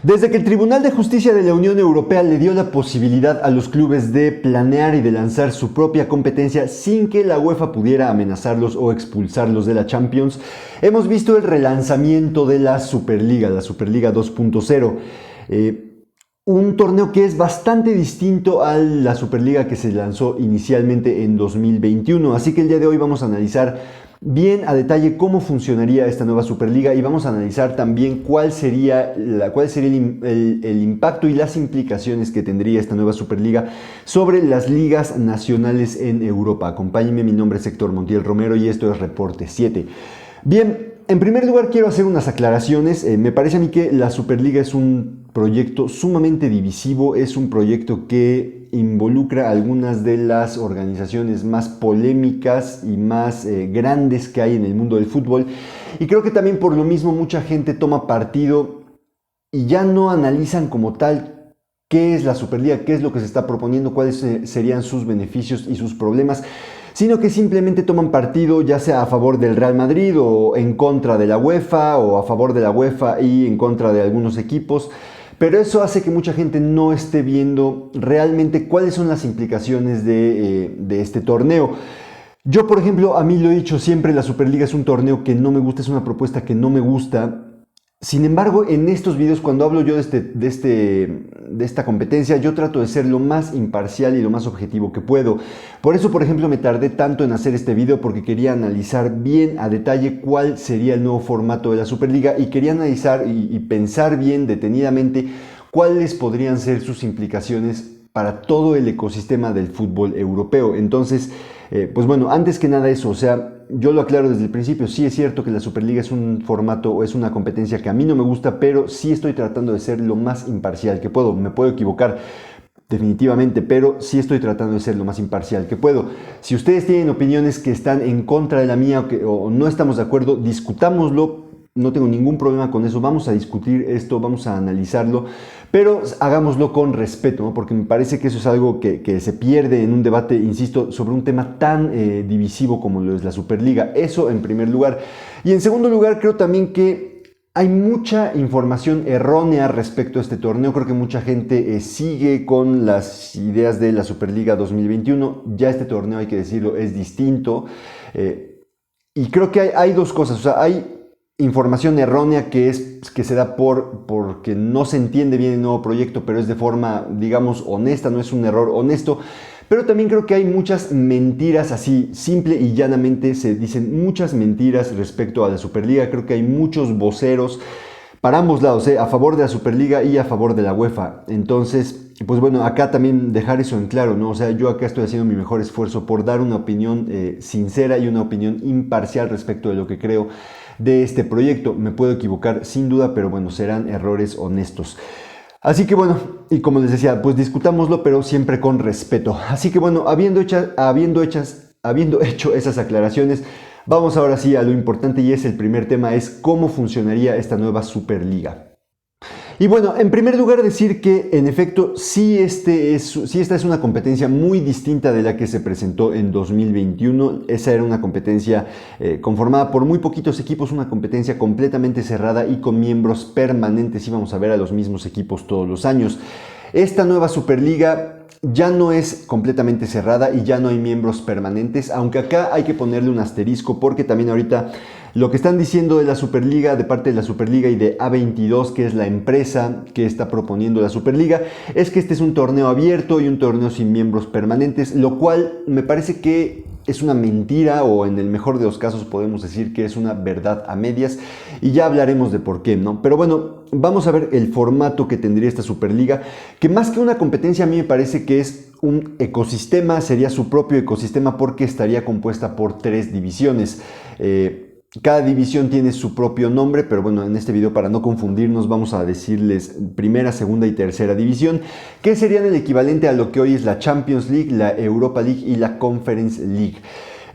Desde que el Tribunal de Justicia de la Unión Europea le dio la posibilidad a los clubes de planear y de lanzar su propia competencia sin que la UEFA pudiera amenazarlos o expulsarlos de la Champions, hemos visto el relanzamiento de la Superliga 2.0. Un torneo que es bastante distinto a la Superliga que se lanzó inicialmente en 2021. Así que el día de hoy vamos a analizar bien a detalle cómo funcionaría esta nueva Superliga y vamos a analizar también cuál sería el impacto y las implicaciones que tendría esta nueva Superliga sobre las ligas nacionales en Europa. Acompáñenme, mi nombre es Héctor Montiel Romero y esto es Reporte 7. Bien, en primer lugar quiero hacer unas aclaraciones. Me parece a mí que la Superliga es un proyecto sumamente divisivo, es un proyecto que involucra algunas de las organizaciones más polémicas y más grandes que hay en el mundo del fútbol, y creo que también por lo mismo mucha gente toma partido y ya no analizan como tal qué es la Superliga, qué es lo que se está proponiendo, cuáles serían sus beneficios y sus problemas, sino que simplemente toman partido ya sea a favor del Real Madrid o en contra de la UEFA, o a favor de la UEFA y en contra de algunos equipos. Pero eso hace que mucha gente no esté viendo realmente cuáles son las implicaciones de este torneo. Yo, por ejemplo, a mí lo he dicho siempre, la Superliga es un torneo que no me gusta, es una propuesta que no me gusta. Sin embargo, en estos videos, cuando hablo yo de esta competencia, yo trato de ser lo más imparcial y lo más objetivo que puedo. Por eso, por ejemplo, me tardé tanto en hacer este video, porque quería analizar bien a detalle cuál sería el nuevo formato de la Superliga y quería analizar y pensar bien detenidamente cuáles podrían ser sus implicaciones para todo el ecosistema del fútbol europeo. Entonces, pues bueno, antes que nada eso, o sea, yo lo aclaro desde el principio, sí es cierto que la Superliga es un formato o es una competencia que a mí no me gusta, pero sí estoy tratando de ser lo más imparcial que puedo. Me puedo equivocar definitivamente, pero sí estoy tratando de ser lo más imparcial que puedo. Si ustedes tienen opiniones que están en contra de la mía o no estamos de acuerdo, discutámoslo. No tengo ningún problema con eso, vamos a discutir esto, vamos a analizarlo, pero hagámoslo con respeto, ¿no? Porque me parece que eso es algo que se pierde en un debate, insisto, sobre un tema tan divisivo como lo es la Superliga. Eso en primer lugar. Y en segundo lugar, creo también que hay mucha información errónea respecto a este torneo. Creo que mucha gente sigue con las ideas de la Superliga 2021. Ya este torneo, hay que decirlo, es distinto. Y creo que hay dos cosas, o sea, hay información errónea que se da porque no se entiende bien el nuevo proyecto, pero es de forma, digamos, honesta, no es un error honesto. Pero también creo que hay muchas mentiras, así simple y llanamente se dicen muchas mentiras respecto a la Superliga. Creo que hay muchos voceros para ambos lados, a favor de la Superliga y a favor de la UEFA. Entonces, pues bueno, acá también dejar eso en claro, ¿no? O sea, yo acá estoy haciendo mi mejor esfuerzo por dar una opinión sincera y una opinión imparcial respecto de lo que creo de este proyecto. Me puedo equivocar sin duda, pero bueno, serán errores honestos. Así que bueno, y como les decía, pues discutámoslo, pero siempre con respeto. Así que bueno, habiendo hecho esas aclaraciones, vamos ahora sí a lo importante, y es el primer tema, es cómo funcionaría esta nueva Superliga. Y bueno, en primer lugar decir que en efecto sí esta es una competencia muy distinta de la que se presentó en 2021. Esa era una competencia conformada por muy poquitos equipos, una competencia completamente cerrada y con miembros permanentes. Íbamos a ver a los mismos equipos todos los años. Esta nueva Superliga ya no es completamente cerrada y ya no hay miembros permanentes, aunque acá hay que ponerle un asterisco, porque también ahorita lo que están diciendo de la Superliga, de parte de la Superliga y de A22, que es la empresa que está proponiendo la Superliga, es que este es un torneo abierto y un torneo sin miembros permanentes, lo cual me parece que es una mentira, o en el mejor de los casos podemos decir que es una verdad a medias, y ya hablaremos de por qué, ¿no? Pero bueno, vamos a ver el formato que tendría esta Superliga, que más que una competencia a mí me parece que es un ecosistema, sería su propio ecosistema, porque estaría compuesta por 3 divisiones. Cada división tiene su propio nombre, pero bueno, en este video, para no confundirnos, vamos a decirles primera, segunda y tercera división, que serían el equivalente a lo que hoy es la Champions League, la Europa League y la Conference League.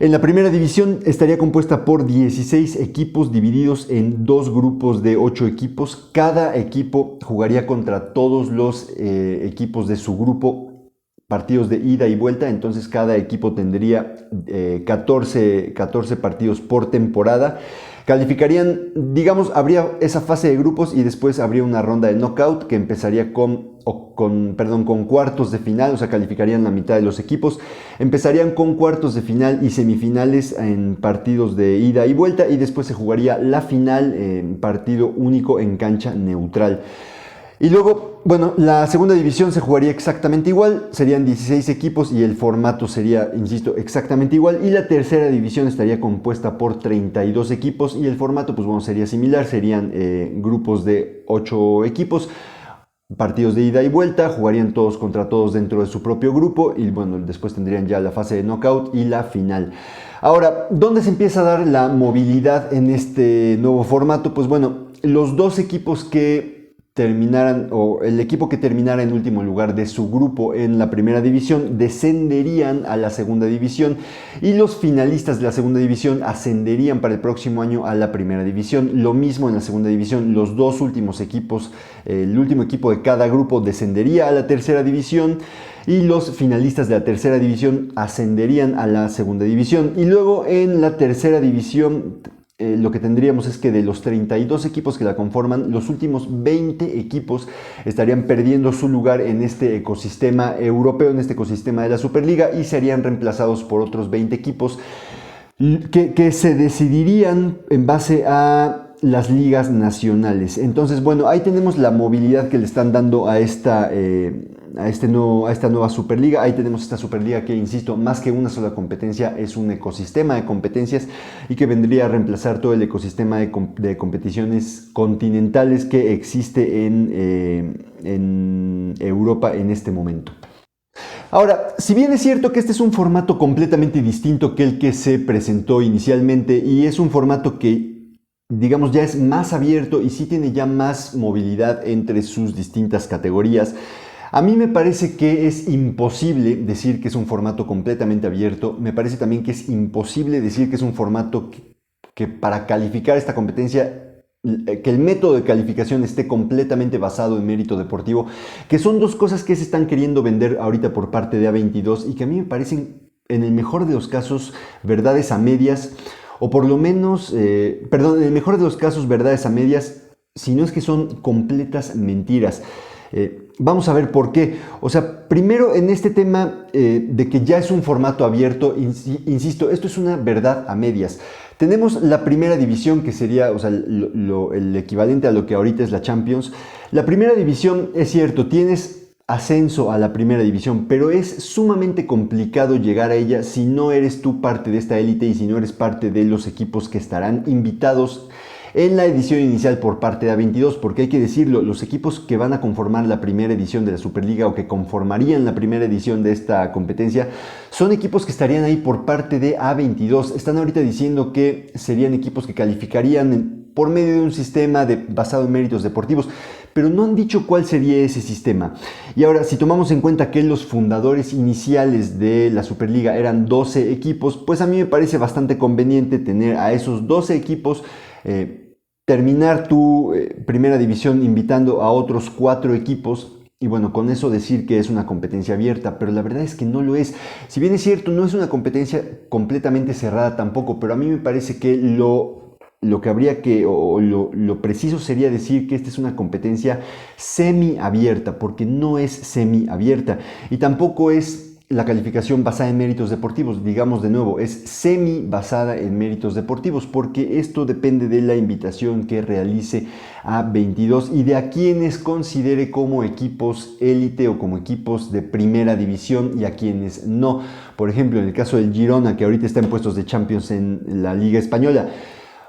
En la primera división estaría compuesta por 16 equipos divididos en 2 grupos de 8 equipos. Cada equipo jugaría contra todos los equipos de su grupo, partidos de ida y vuelta. Entonces cada equipo tendría 14 partidos por temporada. Calificarían, digamos, habría esa fase de grupos y después habría una ronda de knockout que empezaría con cuartos de final, o sea, calificarían la mitad de los equipos. Empezarían con cuartos de final y semifinales en partidos de ida y vuelta y después se jugaría la final en partido único en cancha neutral. Y luego, bueno, la segunda división se jugaría exactamente igual, serían 16 equipos y el formato sería, insisto, exactamente igual. Y la tercera división estaría compuesta por 32 equipos y el formato, pues bueno, sería similar, serían grupos de 8 equipos, partidos de ida y vuelta, jugarían todos contra todos dentro de su propio grupo y bueno, después tendrían ya la fase de knockout y la final. Ahora, ¿dónde se empieza a dar la movilidad en este nuevo formato? Pues bueno, los dos equipos que terminaran, o el equipo que terminara en último lugar de su grupo en la primera división descenderían a la segunda división y los finalistas de la segunda división ascenderían para el próximo año a la primera división. Lo mismo en la segunda división, los dos últimos equipos, el último equipo de cada grupo descendería a la tercera división y los finalistas de la tercera división ascenderían a la segunda división. Y luego en la tercera división lo que tendríamos es que de los 32 equipos que la conforman, los últimos 20 equipos estarían perdiendo su lugar en este ecosistema europeo, en este ecosistema de la Superliga, y serían reemplazados por otros 20 equipos que se decidirían en base a las ligas nacionales. Entonces, bueno, ahí tenemos la movilidad que le están dando a esta nueva Superliga. Ahí tenemos esta Superliga que, insisto, más que una sola competencia, es un ecosistema de competencias y que vendría a reemplazar todo el ecosistema de competiciones continentales que existe en Europa en este momento. Ahora, si bien es cierto que este es un formato completamente distinto que el que se presentó inicialmente y es un formato que, digamos, ya es más abierto y sí tiene ya más movilidad entre sus distintas categorías, a mí me parece que es imposible decir que es un formato completamente abierto. Me parece también que es imposible decir que es un formato que para calificar esta competencia, que el método de calificación esté completamente basado en mérito deportivo, que son dos cosas que se están queriendo vender ahorita por parte de A22 y que a mí me parecen, en el mejor de los casos, verdades a medias, o por lo menos, en el mejor de los casos, verdades a medias, si no es que son completas mentiras. Vamos a ver por qué. O sea, primero en este tema de que ya es un formato abierto, insisto, esto es una verdad a medias. Tenemos la primera división, que sería, o sea, el equivalente a lo que ahorita es la Champions. La primera división, es cierto, tienes ascenso a la primera división, pero es sumamente complicado llegar a ella si no eres tú parte de esta élite y si no eres parte de los equipos que estarán invitados en la edición inicial por parte de A22, porque hay que decirlo, los equipos que van a conformar la primera edición de la Superliga o que conformarían la primera edición de esta competencia son equipos que estarían ahí por parte de A22. Están ahorita diciendo que serían equipos que calificarían por medio de un sistema basado en méritos deportivos, pero no han dicho cuál sería ese sistema. Y ahora, si tomamos en cuenta que los fundadores iniciales de la Superliga eran 12 equipos, pues a mí me parece bastante conveniente tener a esos 12 equipos, terminar tu primera división invitando a otros 4 equipos y bueno, con eso decir que es una competencia abierta, pero la verdad es que no lo es. Si bien es cierto, no es una competencia completamente cerrada tampoco, pero a mí me parece que lo que habría que, o lo preciso sería decir que esta es una competencia semi-abierta, porque no es semi-abierta y tampoco es la calificación basada en méritos deportivos. Digamos de nuevo, es semi basada en méritos deportivos, porque esto depende de la invitación que realice A22 y de a quienes considere como equipos élite o como equipos de primera división y a quienes no. Por ejemplo, en el caso del Girona, que ahorita está en puestos de Champions en la Liga Española,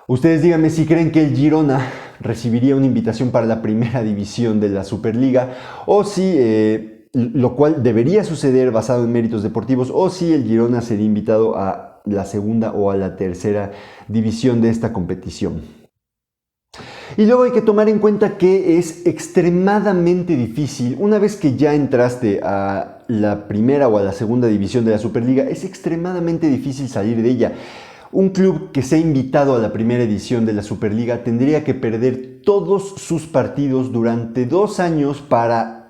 ustedes díganme si creen que el Girona recibiría una invitación para la primera división de la Superliga, o si lo cual debería suceder basado en méritos deportivos, o si el Girona sería invitado a la segunda o a la tercera división de esta competición. Y luego hay que tomar en cuenta que es extremadamente difícil, una vez que ya entraste a la primera o a la segunda división de la Superliga, es extremadamente difícil salir de ella. Un club que sea invitado a la primera edición de la Superliga tendría que perder todos sus partidos durante 2 años para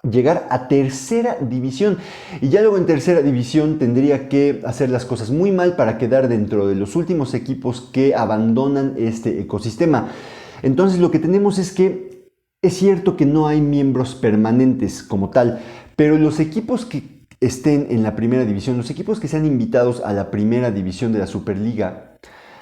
llegar a tercera división, y ya luego en tercera división tendría que hacer las cosas muy mal para quedar dentro de los últimos equipos que abandonan este ecosistema. Entonces lo que tenemos es que es cierto que no hay miembros permanentes como tal, pero los equipos que estén en la primera división, los equipos que sean invitados a la primera división de la Superliga,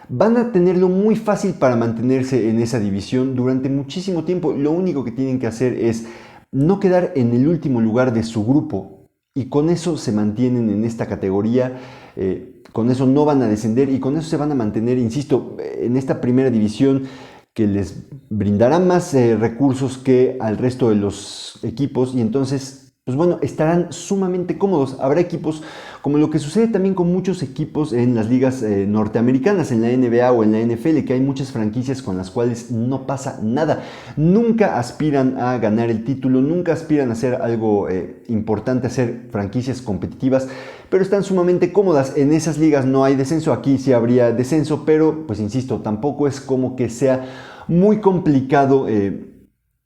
van a tenerlo muy fácil para mantenerse en esa división durante muchísimo tiempo. Lo único que tienen que hacer es no quedar en el último lugar de su grupo, y con eso se mantienen en esta categoría, con eso no van a descender y con eso se van a mantener, insisto, en esta primera división que les brindará más recursos que al resto de los equipos, y entonces pues bueno, estarán sumamente cómodos. Habrá equipos, como lo que sucede también con muchos equipos en las ligas norteamericanas, en la NBA o en la NFL, que hay muchas franquicias con las cuales no pasa nada. Nunca aspiran a ganar el título, nunca aspiran a hacer algo importante, a ser franquicias competitivas, pero están sumamente cómodas. En esas ligas no hay descenso, aquí sí habría descenso, pero pues insisto, tampoco es como que sea muy complicado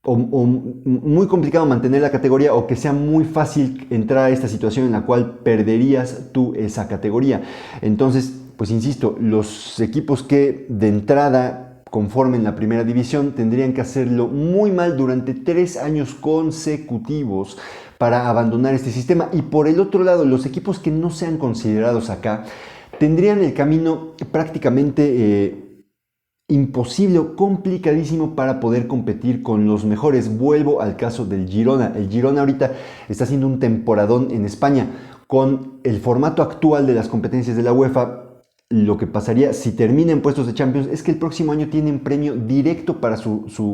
o muy complicado mantener la categoría, o que sea muy fácil entrar a esta situación en la cual perderías tú esa categoría. Entonces, pues insisto, los equipos que de entrada conformen la primera división tendrían que hacerlo muy mal durante 3 años consecutivos para abandonar este sistema. Y por el otro lado, los equipos que no sean considerados acá tendrían el camino prácticamente imposible o complicadísimo para poder competir con los mejores. Vuelvo al caso del Girona. El Girona ahorita está haciendo un temporadón en España. Con el formato actual de las competencias de la UEFA, lo que pasaría si termina en puestos de Champions es que el próximo año tienen premio directo para,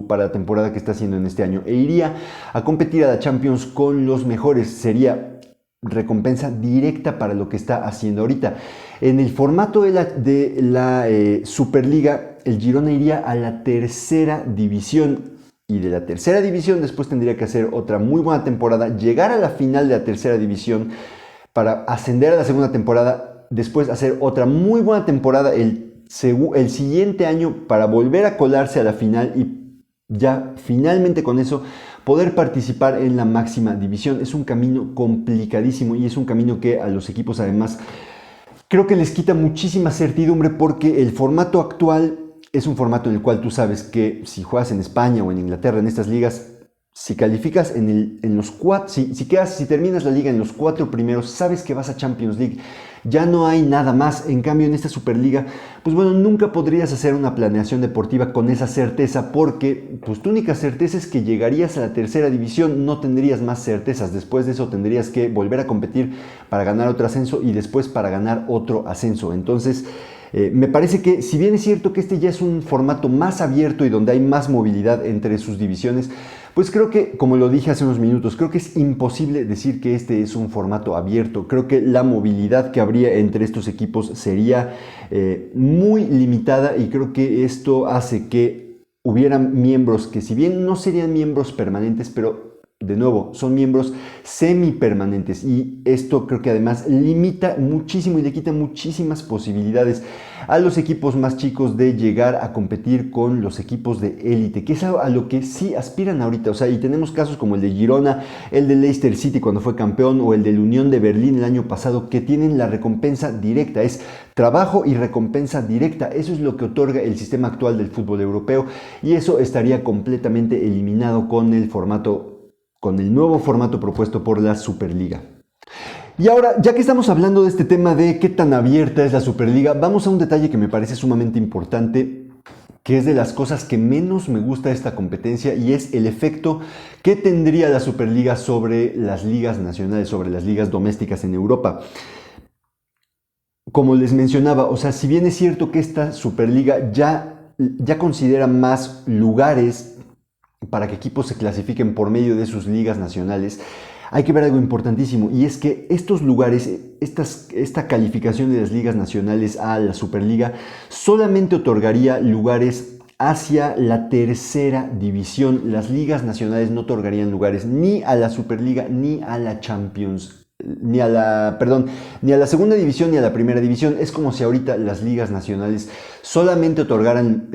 para la temporada que está haciendo en este año, e iría a competir a la Champions con los mejores. Sería recompensa directa para lo que está haciendo ahorita. En el formato de la Superliga, el Girona iría a la tercera división, y de la tercera división después tendría que hacer otra muy buena temporada, llegar a la final de la tercera división para ascender a la segunda temporada, después hacer otra muy buena temporada el siguiente año para volver a colarse a la final, y ya finalmente con eso poder participar en la máxima división. Es un camino complicadísimo, y es un camino que a los equipos además creo que les quita muchísima certidumbre, porque el formato actual es un formato en el cual tú sabes que si juegas en España o en Inglaterra, en estas ligas, si calificas en los cuatro, si terminas la liga en los 4 primeros, sabes que vas a Champions League. Ya no hay nada más. En cambio, en esta Superliga, pues bueno, nunca podrías hacer una planeación deportiva con esa certeza, porque pues tu única certeza es que llegarías a la tercera división, no tendrías más certezas. Después de eso tendrías que volver a competir para ganar otro ascenso, y después para ganar otro ascenso. Entonces, me parece que, si bien es cierto que este ya es un formato más abierto y donde hay más movilidad entre sus divisiones, pues creo que, como lo dije hace unos minutos, creo que es imposible decir que este es un formato abierto. Creo que la movilidad que habría entre estos equipos sería muy limitada, y creo que esto hace que hubieran miembros que, si bien no serían miembros permanentes, pero de nuevo, son miembros semipermanentes, y esto creo que además limita muchísimo y le quita muchísimas posibilidades a los equipos más chicos de llegar a competir con los equipos de élite, que es a lo que sí aspiran ahorita. O sea, y tenemos casos como el de Girona, el de Leicester City cuando fue campeón, o el del Unión de Berlín el año pasado, que tienen la recompensa directa. Es trabajo y recompensa directa. Eso es lo que otorga el sistema actual del fútbol europeo, y eso estaría completamente eliminado con el nuevo formato propuesto por la Superliga. Y ahora, ya que estamos hablando de este tema de qué tan abierta es la Superliga, vamos a un detalle que me parece sumamente importante, que es de las cosas que menos me gusta de esta competencia, y es el efecto que tendría la Superliga sobre las ligas nacionales, sobre las ligas domésticas en Europa. Como les mencionaba, o sea, si bien es cierto que esta Superliga ya considera más lugares para que equipos se clasifiquen por medio de sus ligas nacionales, hay que ver algo importantísimo, y es que estos lugares, esta calificación de las ligas nacionales a la Superliga, solamente otorgaría lugares hacia la tercera división. Las ligas nacionales no otorgarían lugares ni a la Superliga ni a la Champions ni a la segunda división ni a la primera división. Es como si ahorita las ligas nacionales solamente otorgaran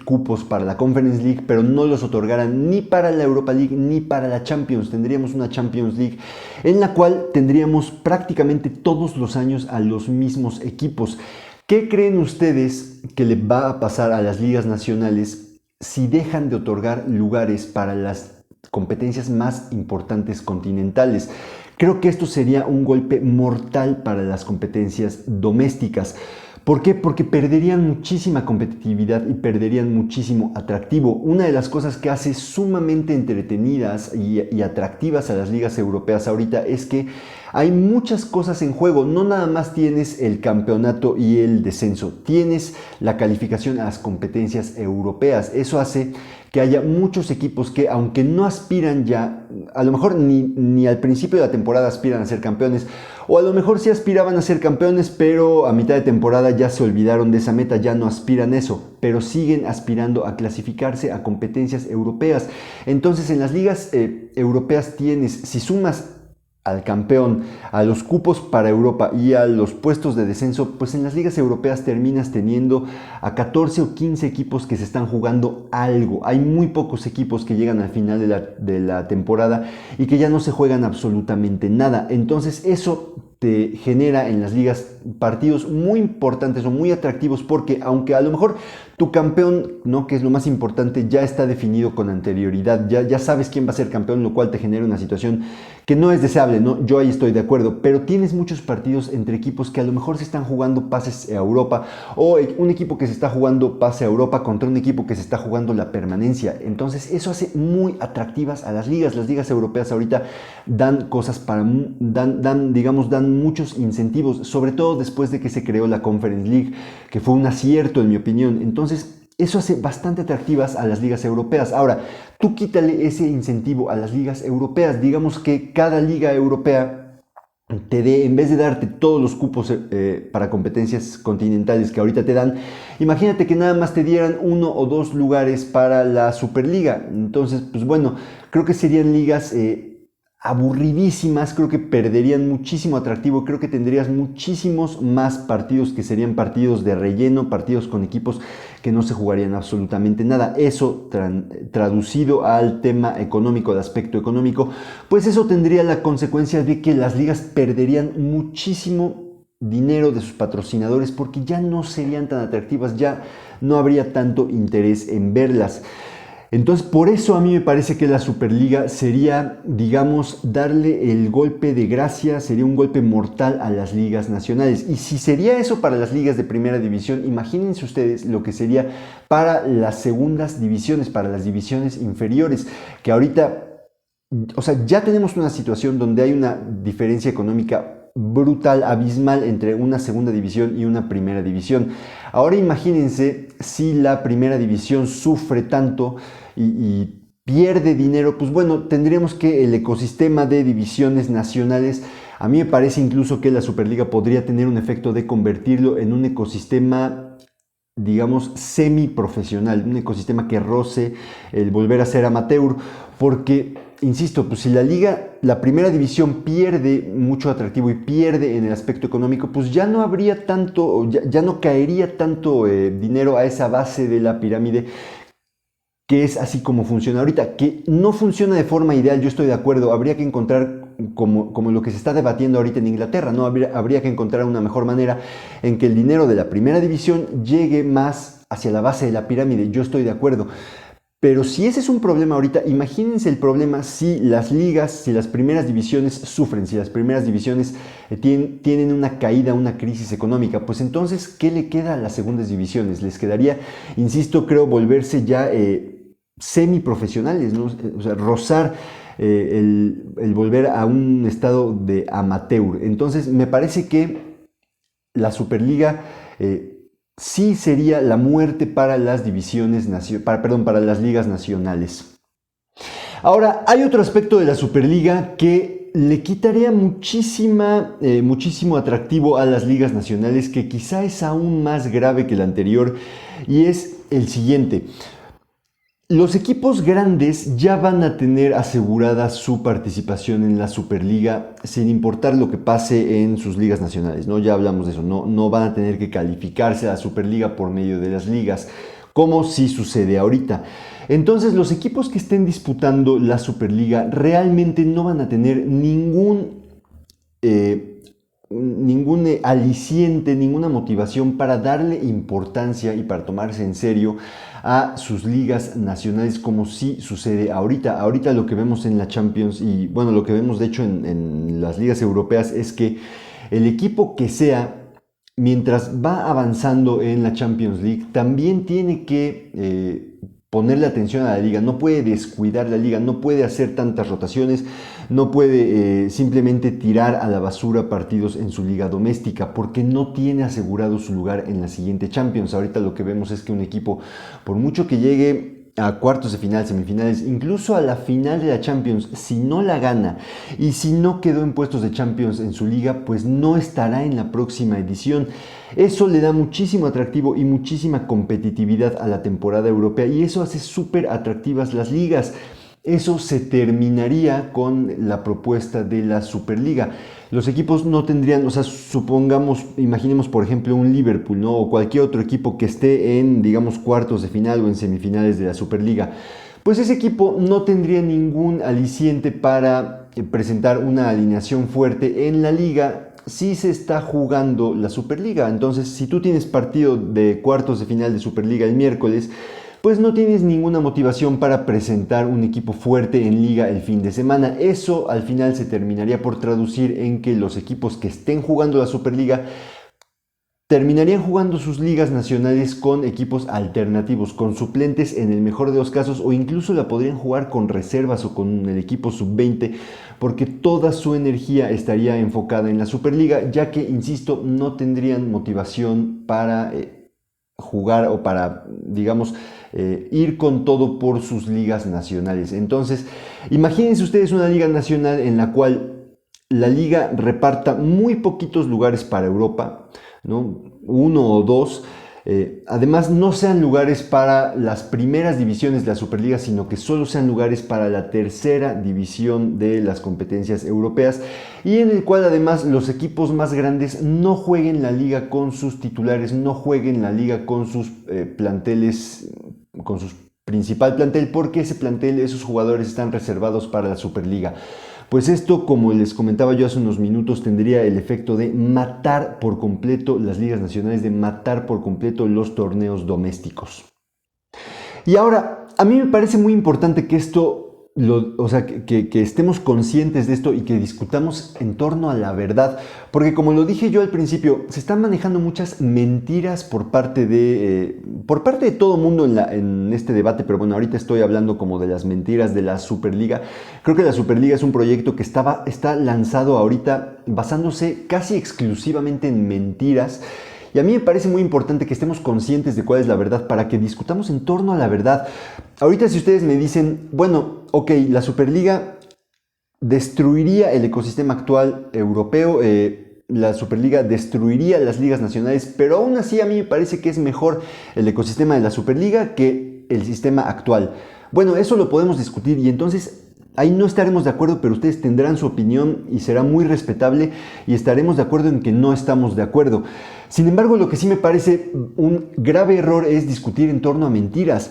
cupos para la Conference League, pero no los otorgaran ni para la Europa League ni para la Champions. Tendríamos una Champions League en la cual tendríamos prácticamente todos los años a los mismos equipos. ¿Qué creen ustedes que le va a pasar a las ligas nacionales si dejan de otorgar lugares para las competencias más importantes continentales? Creo que esto sería un golpe mortal para las competencias domésticas. ¿Por qué? Porque perderían muchísima competitividad y perderían muchísimo atractivo. Una de las cosas que hace sumamente entretenidas y atractivas a las ligas europeas ahorita es que hay muchas cosas en juego. No nada más tienes el campeonato y el descenso, tienes la calificación a las competencias europeas. Eso hace que haya muchos equipos que, aunque no aspiran ya, a lo mejor ni al principio de la temporada aspiran a ser campeones, o a lo mejor sí aspiraban a ser campeones, pero a mitad de temporada ya se olvidaron de esa meta, ya no aspiran eso, pero siguen aspirando a clasificarse a competencias europeas. Entonces en las ligas europeas tienes, si sumas al campeón, a los cupos para Europa y a los puestos de descenso, pues en las ligas europeas terminas teniendo a 14 o 15 equipos que se están jugando algo. Hay muy pocos equipos que llegan al final de la temporada y que ya no se juegan absolutamente nada. Entonces eso te genera en las ligas partidos muy importantes o muy atractivos, porque aunque a lo mejor tu campeón, ¿no?, que es lo más importante, ya está definido con anterioridad, ya sabes quién va a ser campeón, lo cual te genera una situación que no es deseable, ¿no? Yo ahí estoy de acuerdo, pero tienes muchos partidos entre equipos que a lo mejor se están jugando pases a Europa, o un equipo que se está jugando pase a Europa contra un equipo que se está jugando la permanencia. Entonces eso hace muy atractivas a las ligas. Las ligas europeas ahorita dan cosas para, dan muchos incentivos, sobre todo después de que se creó la Conference League, que fue un acierto en mi opinión. Entonces eso hace bastante atractivas a las ligas europeas. Ahora, tú quítale ese incentivo a las ligas europeas. Digamos que cada liga europea te dé, en vez de darte todos los cupos para competencias continentales que ahorita te dan, imagínate que nada más te dieran 1 o 2 lugares para la Superliga. Entonces, pues bueno, creo que serían ligas aburridísimas, creo que perderían muchísimo atractivo, creo que tendrías muchísimos más partidos que serían partidos de relleno, partidos con equipos que no se jugarían absolutamente nada. Eso traducido al tema económico, al aspecto económico, pues eso tendría la consecuencia de que las ligas perderían muchísimo dinero de sus patrocinadores, porque ya no serían tan atractivas, ya no habría tanto interés en verlas. Entonces, por eso a mí me parece que la Superliga sería, digamos, darle el golpe de gracia, sería un golpe mortal a las ligas nacionales. Y si sería eso para las ligas de primera división, imagínense ustedes lo que sería para las segundas divisiones, para las divisiones inferiores, que ahorita, o sea, ya tenemos una situación donde hay una diferencia económica brutal, abismal entre una segunda división y una primera división. Ahora imagínense si la primera división sufre tanto y pierde dinero, pues bueno, tendríamos que el ecosistema de divisiones nacionales, a mí me parece incluso que la Superliga podría tener un efecto de convertirlo en un ecosistema, digamos, semiprofesional, un ecosistema que roce el volver a ser amateur, porque insisto, pues si la primera división pierde mucho atractivo y pierde en el aspecto económico, pues ya no habría tanto, ya no caería tanto dinero a esa base de la pirámide, que es así como funciona ahorita, que no funciona de forma ideal, yo estoy de acuerdo, habría que encontrar, como lo que se está debatiendo ahorita en Inglaterra, ¿no? Habría que encontrar una mejor manera en que el dinero de la primera división llegue más hacia la base de la pirámide, yo estoy de acuerdo. Pero si ese es un problema ahorita, imagínense el problema si las ligas, si las primeras divisiones sufren, si las primeras divisiones tienen una caída, una crisis económica, pues entonces, ¿qué le queda a las segundas divisiones? Les quedaría, insisto, creo, volverse ya semiprofesionales, ¿no? O sea, rozar el volver a un estado de amateur. Entonces, me parece que la Superliga sí sería la muerte para las divisiones, para las ligas nacionales. Ahora, hay otro aspecto de la Superliga que le quitaría muchísimo atractivo a las ligas nacionales, que quizá es aún más grave que el anterior, y es el siguiente. Los equipos grandes ya van a tener asegurada su participación en la Superliga sin importar lo que pase en sus ligas nacionales, ¿no? Ya hablamos de eso, no van a tener que calificarse a la Superliga por medio de las ligas, como sí sucede ahorita. Entonces los equipos que estén disputando la Superliga realmente no van a tener ningún aliciente, ninguna motivación para darle importancia y para tomarse en serio a sus ligas nacionales, como sí sucede ahorita. Ahorita lo que vemos en la Champions y bueno, lo que vemos de hecho en las ligas europeas es que el equipo que sea, mientras va avanzando en la Champions League, también tiene que ponerle atención a la liga, no puede descuidar la liga, no puede hacer tantas rotaciones, no puede simplemente tirar a la basura partidos en su liga doméstica, porque no tiene asegurado su lugar en la siguiente Champions. Ahorita lo que vemos es que un equipo, por mucho que llegue a cuartos de final, semifinales, incluso a la final de la Champions, si no la gana y si no quedó en puestos de Champions en su liga, pues no estará en la próxima edición. Eso le da muchísimo atractivo y muchísima competitividad a la temporada europea y eso hace súper atractivas las ligas. Eso se terminaría con la propuesta de la Superliga. Los equipos no tendrían, o sea, supongamos, imaginemos por ejemplo un Liverpool, ¿no? O cualquier otro equipo que esté en, digamos, cuartos de final o en semifinales de la Superliga. Pues ese equipo no tendría ningún aliciente para presentar una alineación fuerte en la liga si se está jugando la Superliga. Entonces, si tú tienes partido de cuartos de final de Superliga el miércoles, pues no tienes ninguna motivación para presentar un equipo fuerte en liga el fin de semana. Eso al final se terminaría por traducir en que los equipos que estén jugando la Superliga terminarían jugando sus ligas nacionales con equipos alternativos, con suplentes en el mejor de los casos, o incluso la podrían jugar con reservas o con el equipo sub-20, porque toda su energía estaría enfocada en la Superliga, ya que, insisto, no tendrían motivación para jugar o para, digamos, ir con todo por sus ligas nacionales. Entonces, imagínense ustedes una liga nacional en la cual la liga reparta muy poquitos lugares para Europa, ¿no? Uno o dos. Además, no sean lugares para las primeras divisiones de la Superliga, sino que solo sean lugares para la tercera división de las competencias europeas, y en el cual además los equipos más grandes no jueguen la liga con sus titulares, no jueguen la liga con sus planteles, con su principal plantel, porque ese plantel, esos jugadores están reservados para la Superliga. Pues esto, como les comentaba yo hace unos minutos, tendría el efecto de matar por completo las ligas nacionales, de matar por completo los torneos domésticos. Y ahora, a mí me parece muy importante que esto, que estemos conscientes de esto y que discutamos en torno a la verdad, porque como lo dije yo al principio, se están manejando muchas mentiras por parte de todo el mundo en este debate, pero bueno, ahorita estoy hablando como de las mentiras de la Superliga. Creo que la Superliga es un proyecto que está lanzado ahorita basándose casi exclusivamente en mentiras. Y a mí me parece muy importante que estemos conscientes de cuál es la verdad para que discutamos en torno a la verdad. Ahorita si ustedes me dicen, bueno, ok, la Superliga destruiría el ecosistema actual europeo, la Superliga destruiría las ligas nacionales, pero aún así a mí me parece que es mejor el ecosistema de la Superliga que el sistema actual. Bueno, eso lo podemos discutir y entonces ahí no estaremos de acuerdo, pero ustedes tendrán su opinión y será muy respetable y estaremos de acuerdo en que no estamos de acuerdo. Sin embargo, lo que sí me parece un grave error es discutir en torno a mentiras.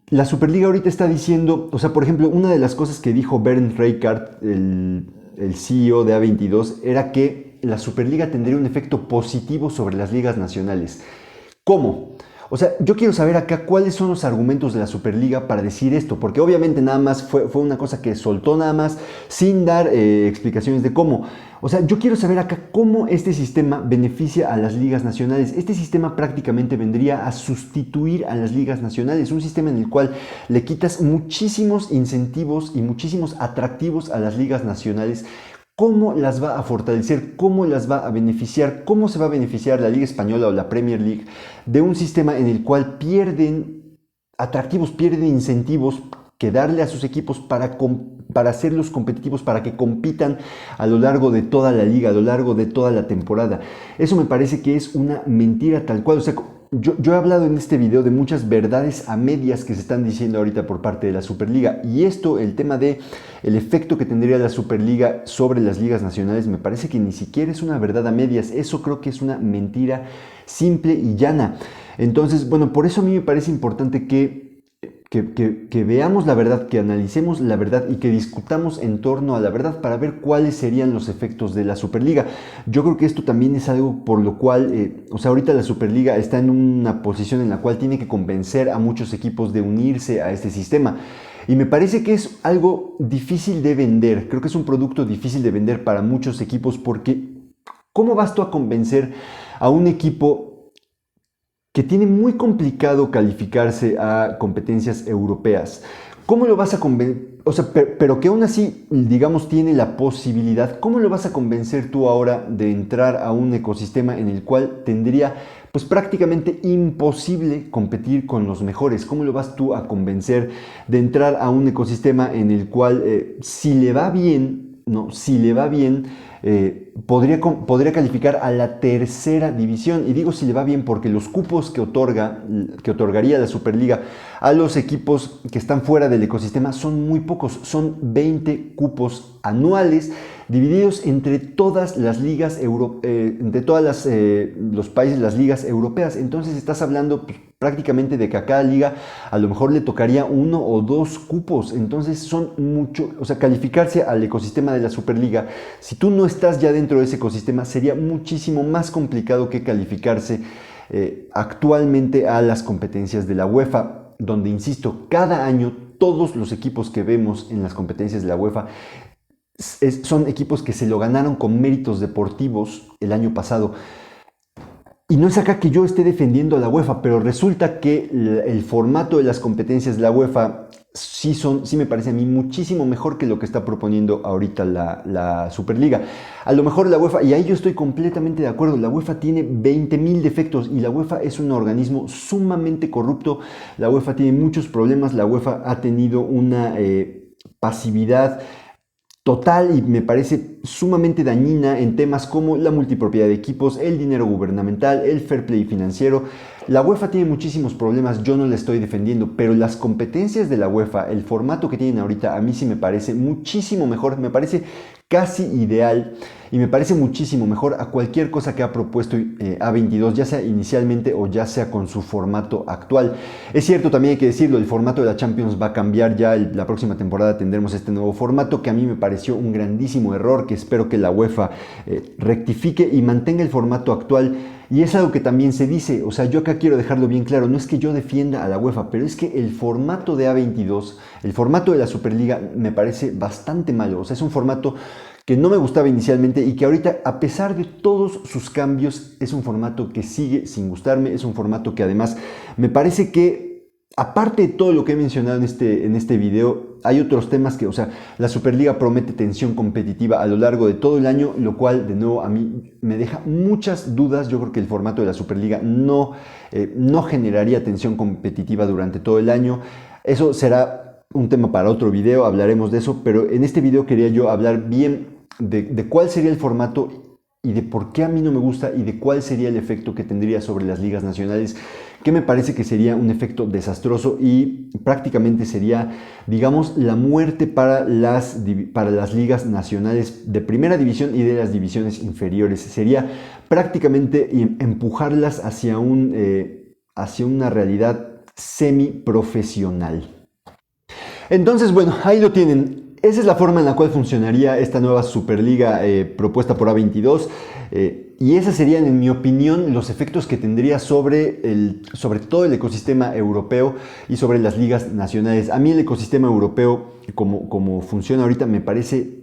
La Superliga ahorita está diciendo, o sea, por ejemplo, una de las cosas que dijo Bernd Reichart, el CEO de A22, era que la Superliga tendría un efecto positivo sobre las ligas nacionales. ¿Cómo? O sea, yo quiero saber acá cuáles son los argumentos de la Superliga para decir esto, porque obviamente nada más fue una cosa que soltó nada más sin dar explicaciones de cómo. O sea, yo quiero saber acá cómo este sistema beneficia a las ligas nacionales. Este sistema prácticamente vendría a sustituir a las ligas nacionales, un sistema en el cual le quitas muchísimos incentivos y muchísimos atractivos a las ligas nacionales. ¿Cómo las va a fortalecer? ¿Cómo las va a beneficiar? ¿Cómo se va a beneficiar la Liga Española o la Premier League de un sistema en el cual pierden atractivos, pierden incentivos que darle a sus equipos para hacerlos competitivos, para que compitan a lo largo de toda la liga, a lo largo de toda la temporada? Eso me parece que es una mentira tal cual. O sea, yo he hablado en este video de muchas verdades a medias que se están diciendo ahorita por parte de la Superliga, y esto, el tema de el efecto que tendría la Superliga sobre las ligas nacionales, me parece que ni siquiera es una verdad a medias. Eso creo que es una mentira simple y llana. Entonces, bueno, por eso a mí me parece importante que veamos la verdad, que analicemos la verdad y que discutamos en torno a la verdad para ver cuáles serían los efectos de la Superliga. Yo creo que esto también es algo por lo cual, o sea, ahorita la Superliga está en una posición en la cual tiene que convencer a muchos equipos de unirse a este sistema. Y me parece que es algo difícil de vender. Creo que es un producto difícil de vender para muchos equipos, porque ¿cómo vas tú a convencer a un equipo que tiene muy complicado calificarse a competencias europeas? ¿Cómo lo vas a convencer? O sea, pero que aún así, digamos, tiene la posibilidad. ¿Cómo lo vas a convencer tú ahora de entrar a un ecosistema en el cual tendría, pues, prácticamente imposible competir con los mejores? ¿Cómo lo vas tú a convencer de entrar a un ecosistema en el cual, si le va bien, no, si le va bien, podría calificar a la tercera división? Y digo si le va bien porque los cupos que otorgaría la Superliga a los equipos que están fuera del ecosistema son muy pocos. Son 20 cupos anuales divididos entre todas las ligas, entre todos los países, las ligas europeas. Entonces estás hablando, pues, prácticamente de que a cada liga a lo mejor le tocaría 1 o 2 cupos. Entonces son mucho, o sea, calificarse al ecosistema de la Superliga, si tú no estás ya dentro de ese ecosistema, sería muchísimo más complicado que calificarse actualmente a las competencias de la UEFA, donde, insisto, cada año todos los equipos que vemos en las competencias de la UEFA son equipos que se lo ganaron con méritos deportivos el año pasado. Y no es acá que yo esté defendiendo a la UEFA, pero resulta que el formato de las competencias de la UEFA sí me parece a mí muchísimo mejor que lo que está proponiendo ahorita la Superliga. A lo mejor la UEFA, y ahí yo estoy completamente de acuerdo, la UEFA tiene 20.000 defectos y la UEFA es un organismo sumamente corrupto. La UEFA tiene muchos problemas, la UEFA ha tenido una pasividad total y me parece sumamente dañina en temas como la multipropiedad de equipos, el dinero gubernamental, el fair play financiero. La UEFA tiene muchísimos problemas, yo no la estoy defendiendo, pero las competencias de la UEFA, el formato que tienen ahorita, a mí sí me parece muchísimo mejor, me parece casi ideal y me parece muchísimo mejor a cualquier cosa que ha propuesto A22, ya sea inicialmente o ya sea con su formato actual. Es cierto, también hay que decirlo, el formato de la Champions va a cambiar ya, la próxima temporada tendremos este nuevo formato que a mí me pareció un grandísimo error, que espero que la UEFA rectifique y mantenga el formato actual. Y es algo que también se dice, o sea, yo acá quiero dejarlo bien claro, no es que yo defienda a la UEFA, pero es que el formato de A22, el formato de la Superliga, me parece bastante malo. O sea, es un formato que no me gustaba inicialmente y que ahorita, a pesar de todos sus cambios, es un formato que sigue sin gustarme, es un formato que además me parece que, aparte de todo lo que he mencionado en este video, hay otros temas que, o sea, la Superliga promete tensión competitiva a lo largo de todo el año, lo cual, de nuevo, a mí me deja muchas dudas. Yo creo que el formato de la Superliga no generaría tensión competitiva durante todo el año. Eso será un tema para otro video, hablaremos de eso, pero en este video quería yo hablar bien de cuál sería el formato y de por qué a mí no me gusta y de cuál sería el efecto que tendría sobre las ligas nacionales, que me parece que sería un efecto desastroso y prácticamente sería, digamos, la muerte para las ligas nacionales de primera división y de las divisiones inferiores. Sería prácticamente empujarlas hacia una realidad semiprofesional. Entonces, bueno, ahí lo tienen. Esa es la forma en la cual funcionaría esta nueva Superliga propuesta por A22 y esas serían, en mi opinión, los efectos que tendría sobre todo el ecosistema europeo y sobre las ligas nacionales. A mí el ecosistema europeo, como funciona ahorita, me parece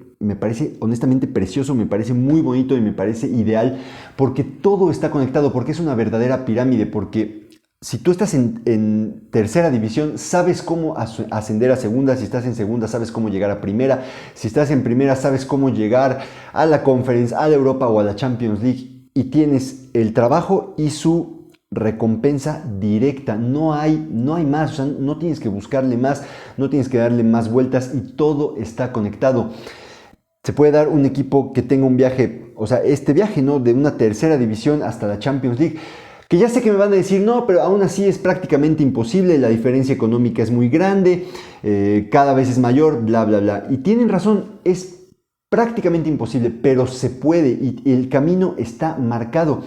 honestamente precioso, me parece muy bonito y me parece ideal porque todo está conectado, porque es una verdadera pirámide, porque si tú estás en tercera división, sabes cómo ascender a segunda. Si estás en segunda, sabes cómo llegar a primera. Si estás en primera, sabes cómo llegar a la Conference, a la Europa o a la Champions League. Y tienes el trabajo y su recompensa directa. No hay más. O sea, no tienes que buscarle más, no tienes que darle más vueltas y todo está conectado. Se puede dar un equipo que tenga un viaje, o sea, este viaje, ¿no?, de una tercera división hasta la Champions League. Que ya sé que me van a decir, no, pero aún así es prácticamente imposible, la diferencia económica es muy grande, cada vez es mayor, bla, bla, bla. Y tienen razón, es prácticamente imposible, pero se puede y el camino está marcado.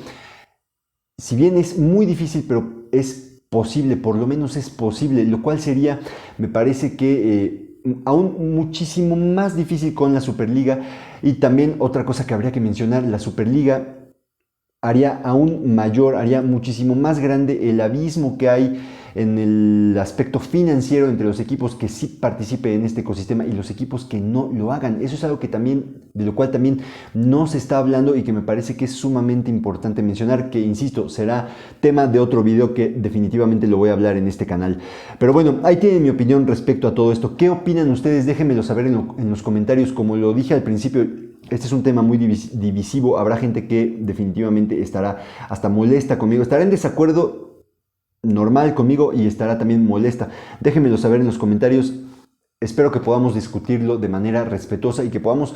Si bien es muy difícil, pero es posible, por lo menos es posible, lo cual sería, me parece que aún muchísimo más difícil con la Superliga. Y también otra cosa que habría que mencionar, la Superliga haría aún mayor, haría muchísimo más grande el abismo que hay en el aspecto financiero entre los equipos que sí participen en este ecosistema y los equipos que no lo hagan. Eso es algo que también, de lo cual también no se está hablando y que me parece que es sumamente importante mencionar, que insisto, será tema de otro video que definitivamente lo voy a hablar en este canal. Pero bueno, ahí tienen mi opinión respecto a todo esto. ¿Qué opinan ustedes? Déjenmelo saber en los comentarios. Como lo dije al principio, este es un tema muy divisivo. Habrá gente que definitivamente estará hasta molesta conmigo, estará en desacuerdo normal conmigo y estará también molesta. Déjenmelo saber en los comentarios. Espero que podamos discutirlo de manera respetuosa y que podamos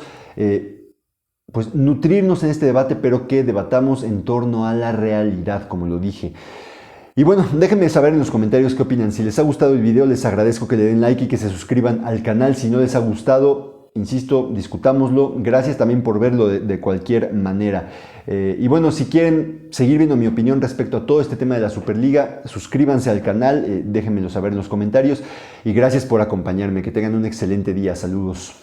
pues nutrirnos en este debate, pero que debatamos en torno a la realidad, como lo dije. Y bueno, déjenme saber en los comentarios qué opinan. Si les ha gustado el video, les agradezco que le den like y que se suscriban al canal. Si no les ha gustado, insisto, discutámoslo. Gracias también por verlo de cualquier manera. Y bueno, si quieren seguir viendo mi opinión respecto a todo este tema de la Superliga, suscríbanse al canal, déjenmelo saber en los comentarios. Y gracias por acompañarme. Que tengan un excelente día. Saludos.